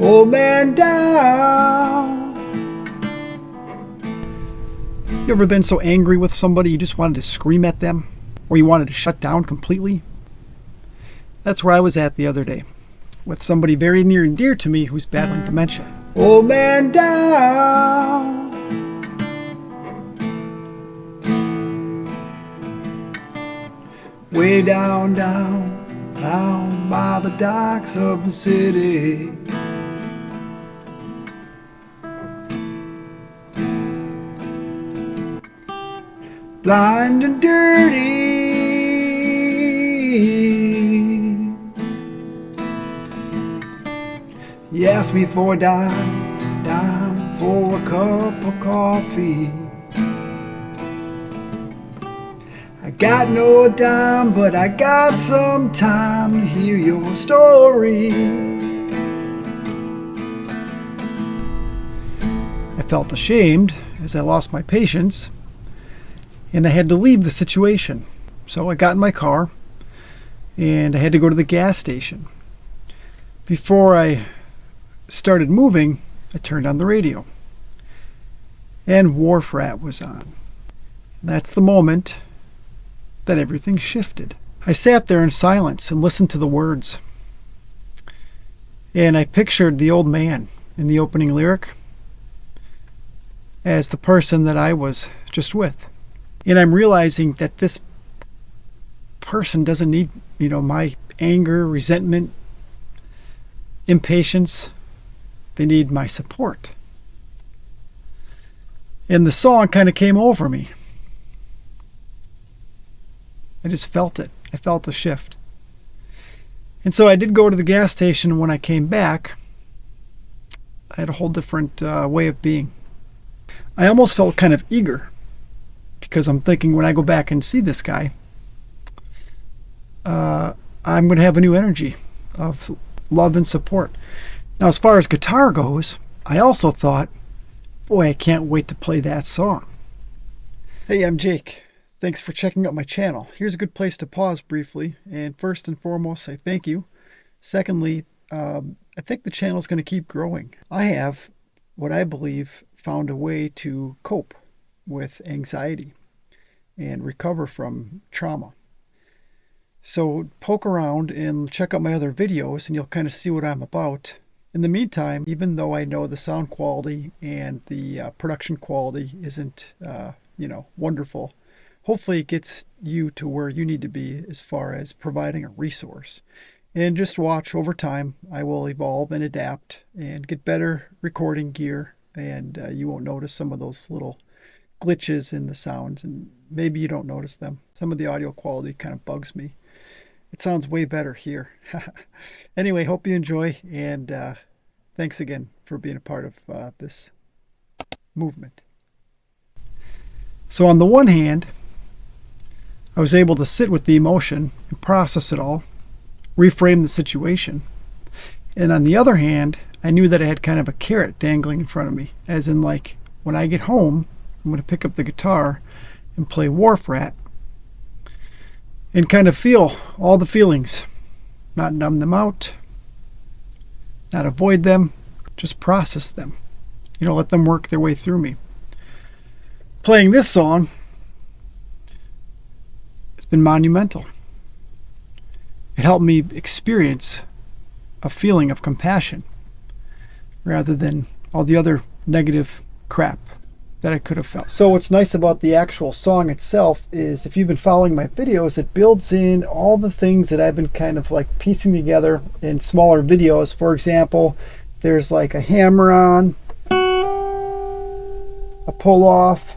old man down. You ever been so angry with somebody you just wanted to scream at them, or you wanted to shut down completely? That's where I was at the other day, with somebody very near and dear to me who's battling dementia. Old man down. Way down, down, down by the docks of the city. Blind and dirty. He asked me for a dime for a cup of coffee. I got no dime, but I got some time to hear your story. I felt ashamed as I lost my patience, and I had to leave the situation. So I got in my car, and I had to go to the gas station. Before I started moving, I turned on the radio, and Wharf Rat was on. That's the moment that everything shifted. I sat there in silence and listened to the words. And I pictured the old man in the opening lyric as the person that I was just with. And I'm realizing that this person doesn't need, my anger, resentment, impatience. They need my support. And the song kind of came over me. I just felt it. I felt the shift. And so I did go to the gas station, and when I came back, I had a whole different way of being. I almost felt kind of eager, because I'm thinking when I go back and see this guy, I'm going to have a new energy of love and support. Now, as far as guitar goes, I also thought, boy, I can't wait to play that song. Hey, I'm Jake. Thanks for checking out my channel. Here's a good place to pause briefly. And first and foremost, say thank you. Secondly, I think the channel is going to keep growing. I have, what I believe, found a way to cope with anxiety and recover from trauma. So poke around and check out my other videos, and you'll kind of see what I'm about. In the meantime, even though I know the sound quality and the production quality isn't, wonderful, hopefully it gets you to where you need to be as far as providing a resource. And just watch over time. I will evolve and adapt and get better recording gear, and you won't notice some of those little glitches in the sounds, and maybe you don't notice them. Some of the audio quality kind of bugs me. It sounds way better here. Anyway, hope you enjoy, and thanks again for being a part of this movement. So on the one hand, I was able to sit with the emotion and process it all, reframe the situation. And on the other hand, I knew that I had kind of a carrot dangling in front of me, as in like, when I get home, I'm going to pick up the guitar and play Wharf Rat and kind of feel all the feelings, not numb them out, not avoid them, just process them. Let them work their way through me. Playing this song, it's been monumental. It helped me experience a feeling of compassion rather than all the other negative crap that I could have felt. So what's nice about the actual song itself is, if you've been following my videos, it builds in all the things that I've been kind of like piecing together in smaller videos. For example, there's like a hammer on, a pull off.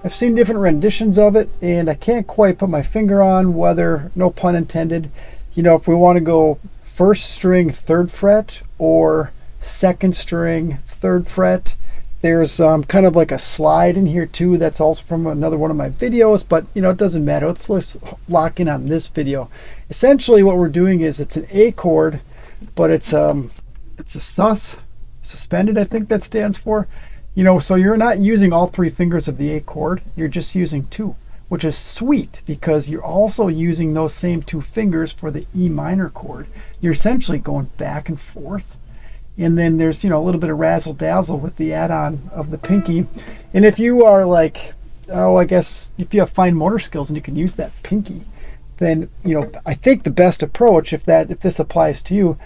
I've seen different renditions of it, and I can't quite put my finger on whether, no pun intended, if we want to go first string 3rd fret or 2nd string 3rd fret. There's kind of like a slide in here too. That's also from another one of my videos, but it doesn't matter. Let's lock in on this video. Essentially what we're doing is, it's an A chord, but it's a sus, suspended, I think that stands for. So you're not using all 3 fingers of the A chord, you're just using 2, which is sweet because you're also using those same two fingers for the E minor chord. You're essentially going back and forth. And then there's, a little bit of razzle dazzle with the add-on of the pinky. And if you are like, I guess if you have fine motor skills and you can use that pinky, then, I think the best approach, if this applies to you,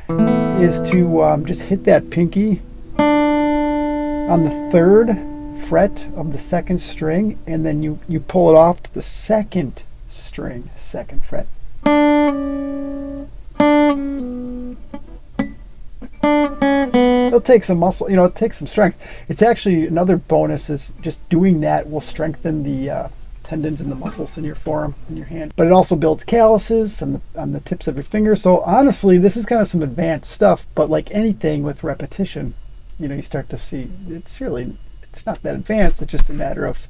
is to just hit that pinky on the 3rd fret of the 2nd string, and then you pull it off to the 2nd string, 2nd fret. It'll take some muscle, it takes some strength. It's actually, another bonus is just doing that will strengthen the tendons and the muscles in your forearm and your hand. But it also builds calluses on the tips of your fingers. So honestly, this is kind of some advanced stuff, but like anything with repetition, you start to see it's not that advanced. It's just a matter of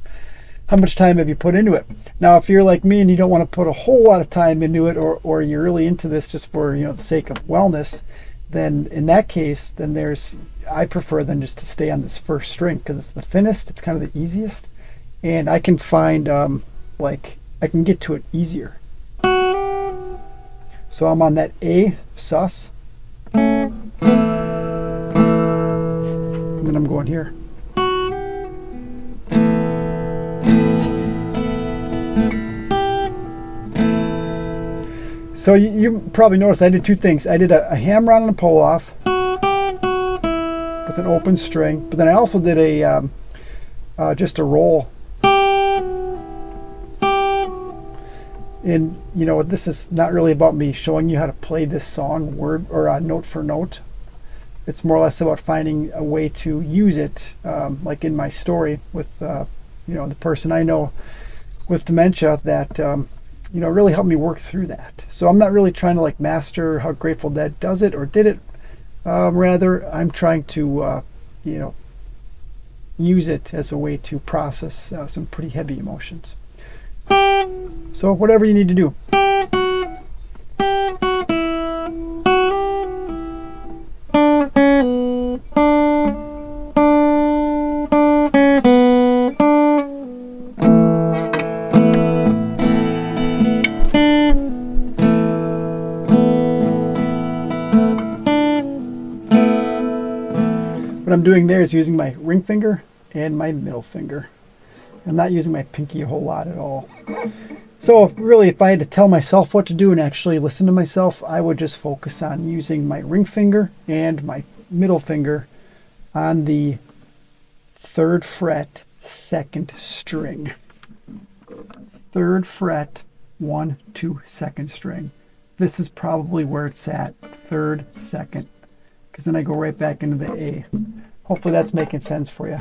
how much time have you put into it. Now, if you're like me and you don't want to put a whole lot of time into it, or you're really into this just for the sake of wellness, then in that case, I prefer then just to stay on this 1st string because it's the thinnest, it's kind of the easiest, and I can find I can get to it easier. So I'm on that A sus, and then I'm going here. So you probably noticed I did two things. I did a hammer-on and a pull-off with an open string, but then I also did just a roll. And this is not really about me showing you how to play this song word or note for note. It's more or less about finding a way to use it, like in my story with the person I know with dementia that really helped me work through that. So I'm not really trying to master how Grateful Dead does it or did it. Rather, I'm trying to use it as a way to process some pretty heavy emotions. So whatever you need to do. What I'm doing there is using my ring finger and my middle finger. I'm not using my pinky a whole lot at all. So really, if I had to tell myself what to do and actually listen to myself, I would just focus on using my ring finger and my middle finger on the 3rd fret, 2nd string. 3rd fret, 1, 2, 2nd string. This is probably where it's at, 3rd, 2nd, because then I go right back into the A. Hopefully that's making sense for you.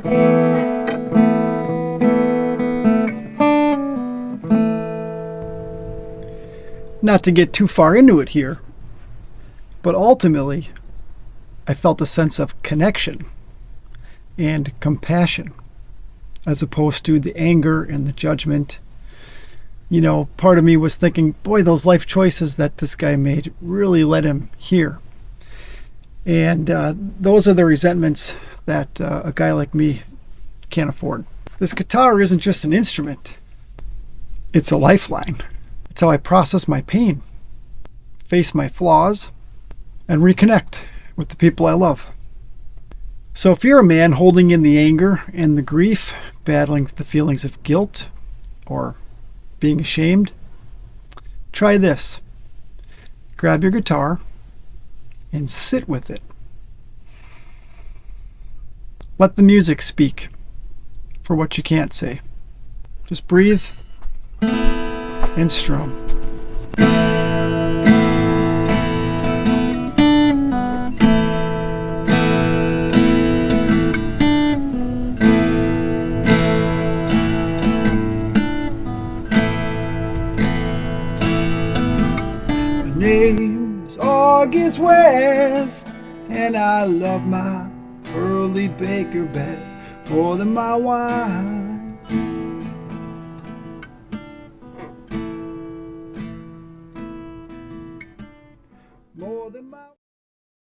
Not to get too far into it here, but ultimately, I felt a sense of connection and compassion as opposed to the anger and the judgment. Part of me was thinking, boy, those life choices that this guy made really led him here. And those are the resentments that a guy like me can't afford. This guitar isn't just an instrument. It's a lifeline. It's how I process my pain, face my flaws, and reconnect with the people I love. So if you're a man holding in the anger and the grief, battling the feelings of guilt or being ashamed, try this. Grab your guitar and sit with it. Let the music speak for what you can't say. Just breathe and strum. My name is August West, and I love my early baker best more than my wine. More than my